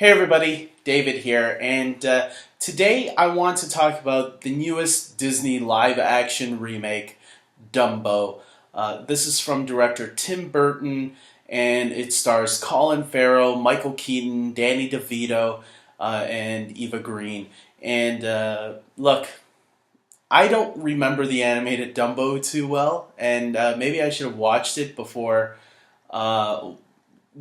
Hey everybody, David here, and today I want to talk about the newest Disney live-action remake, Dumbo. This is from director Tim Burton, and it stars Colin Farrell, Michael Keaton, Danny DeVito, and Eva Green. And look, I don't remember the animated Dumbo too well, and maybe I should have watched it before uh,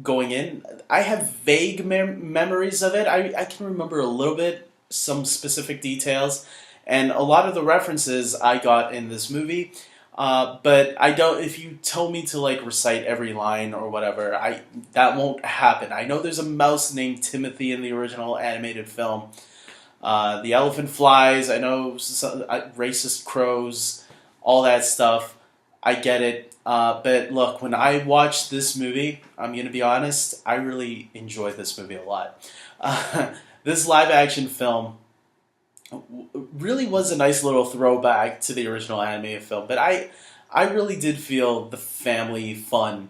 going in. I have vague memories of it. I can remember a little bit, some specific details, and a lot of the references I got in this movie. But I don't. If you tell me to like recite every line or whatever, I that won't happen. I know there's a mouse named Timothy in the original animated film. The elephant flies. I know some, racist crows, all that stuff. I get it. But look, when I watched this movie, I'm going to be honest, I really enjoyed this movie a lot. This live action film really was a nice little throwback to the original animated film, but I really did feel the family fun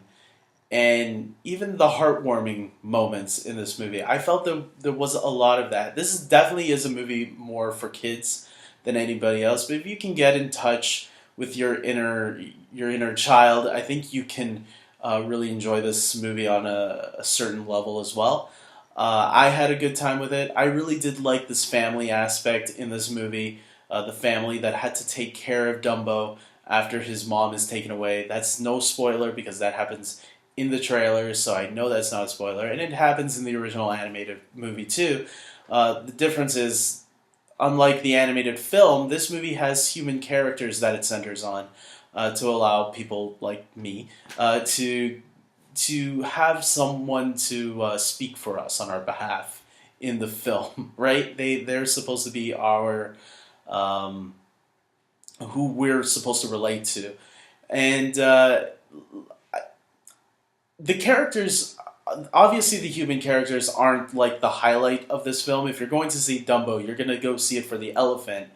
and even the heartwarming moments in this movie. I felt there was a lot of that. This is definitely is a movie more for kids than anybody else, but if you can get in touch with your inner child, I think you can really enjoy this movie on a certain level as well. I had a good time with it. I really did like this family aspect in this movie. The family that had to take care of Dumbo after his mom is taken away. That's no spoiler because that happens in the trailer, so I know that's not a spoiler. And it happens in the original animated movie too. The difference is, unlike the animated film, this movie has human characters that it centers on to allow people like me to have someone to speak for us on our behalf in the film, right? They're supposed to be our who we're supposed to relate to, and the characters. Obviously, the human characters aren't like the highlight of this film. If you're going to see Dumbo, you're going to go see it for the elephant,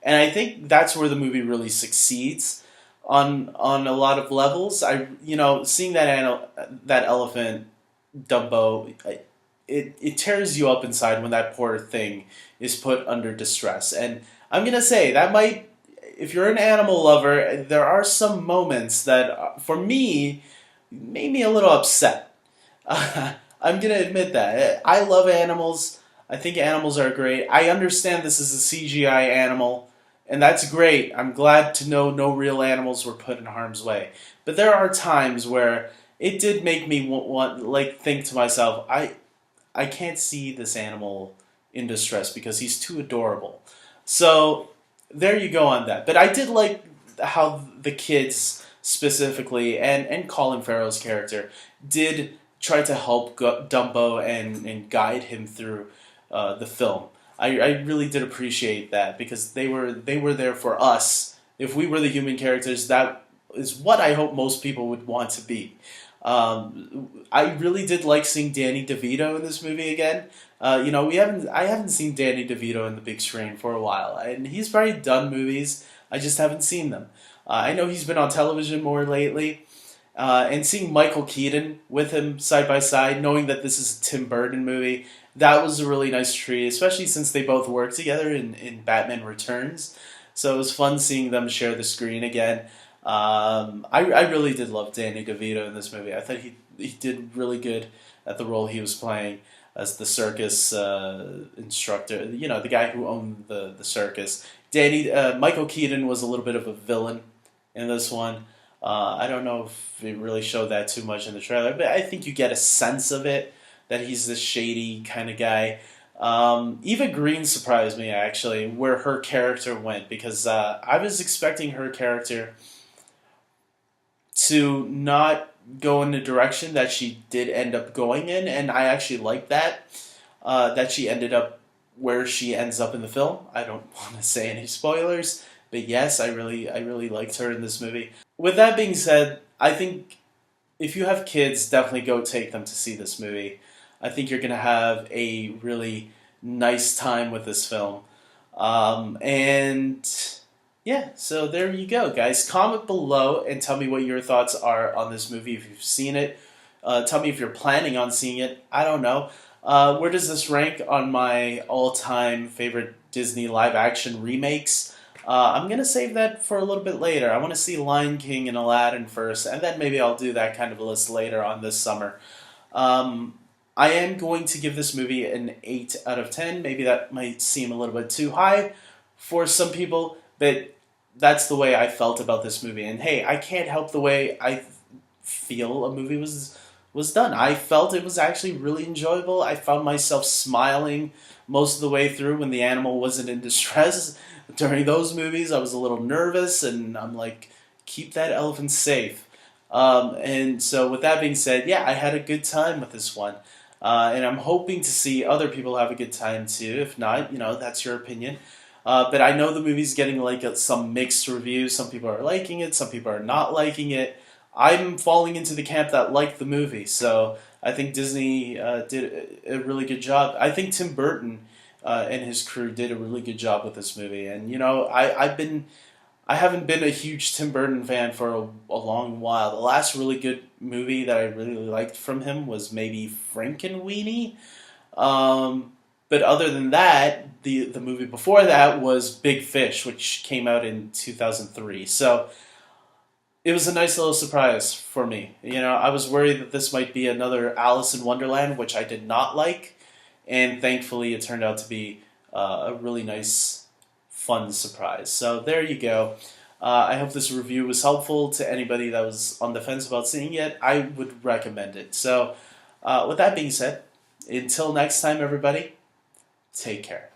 and I think that's where the movie really succeeds on a lot of levels. Seeing that elephant Dumbo, it tears you up inside when that poor thing is put under distress. And I'm gonna say that might, if you're an animal lover, there are some moments that for me made me a little upset. I'm gonna admit that. I love animals. I think animals are great. I understand this is a CGI animal, and that's great. I'm glad to know no real animals were put in harm's way. But there are times where it did make me think to myself, I can't see this animal in distress because he's too adorable. So there you go on that. But I did like how the kids specifically and Colin Farrell's character did try to help Dumbo and guide him through the film. I really did appreciate that because they were there for us. If we were the human characters, that is what I hope most people would want to be. I really did like seeing Danny DeVito in this movie again. I haven't seen Danny DeVito in the big screen for a while, and he's probably done movies. I just haven't seen them. I know he's been on television more lately. And seeing Michael Keaton with him side by side, knowing that this is a Tim Burton movie, that was a really nice treat, especially since they both worked together in Batman Returns. So it was fun seeing them share the screen again. I really did love Danny DeVito in this movie. I thought he did really good at the role he was playing as the circus instructor, the guy who owned the circus. Michael Keaton was a little bit of a villain in this one. I don't know if it really showed that too much in the trailer, but I think you get a sense of it, that he's this shady kind of guy. Eva Green surprised me, actually, where her character went, because I was expecting her character to not go in the direction that she did end up going in, and I actually like that she ended up where she ends up in the film. I don't want to say any spoilers, but yes, I really liked her in this movie. With that being said, I think if you have kids, definitely go take them to see this movie. I think you're going to have a really nice time with this film. And yeah, so there you go, guys. Comment below and tell me what your thoughts are on this movie if you've seen it. Tell me if you're planning on seeing it. I don't know. Where does this rank on my all-time favorite Disney live-action remakes? I'm gonna save that for a little bit later. I want to see Lion King and Aladdin first, and then maybe I'll do that kind of a list later on this summer. Um, I am going to give this movie an 8 out of 10. Maybe that might seem a little bit too high for some people, but that's the way I felt about this movie. And hey, I can't help the way I feel a movie was done. I felt it was actually really enjoyable. I found myself smiling most of the way through when the animal wasn't in distress. During those movies, I was a little nervous, and I'm like, keep that elephant safe. And so, with that being said, yeah, I had a good time with this one. And I'm hoping to see other people have a good time too. If not, that's your opinion. But I know the movie's getting like some mixed reviews. Some people are liking it, some people are not liking it. I'm falling into the camp that liked the movie, so I think Disney did a really good job. I think Tim Burton and his crew did a really good job with this movie, and I haven't been a huge Tim Burton fan for a long while. The last really good movie that I really liked from him was maybe Frankenweenie. But other than that, the movie before that was Big Fish, which came out in 2003. So it was a nice little surprise for me. I was worried that this might be another Alice in Wonderland, which I did not like, and thankfully it turned out to be a really nice, fun surprise. So there you go. I hope this review was helpful to anybody that was on the fence about seeing it. I would recommend it. So with that being said, until next time, everybody, take care.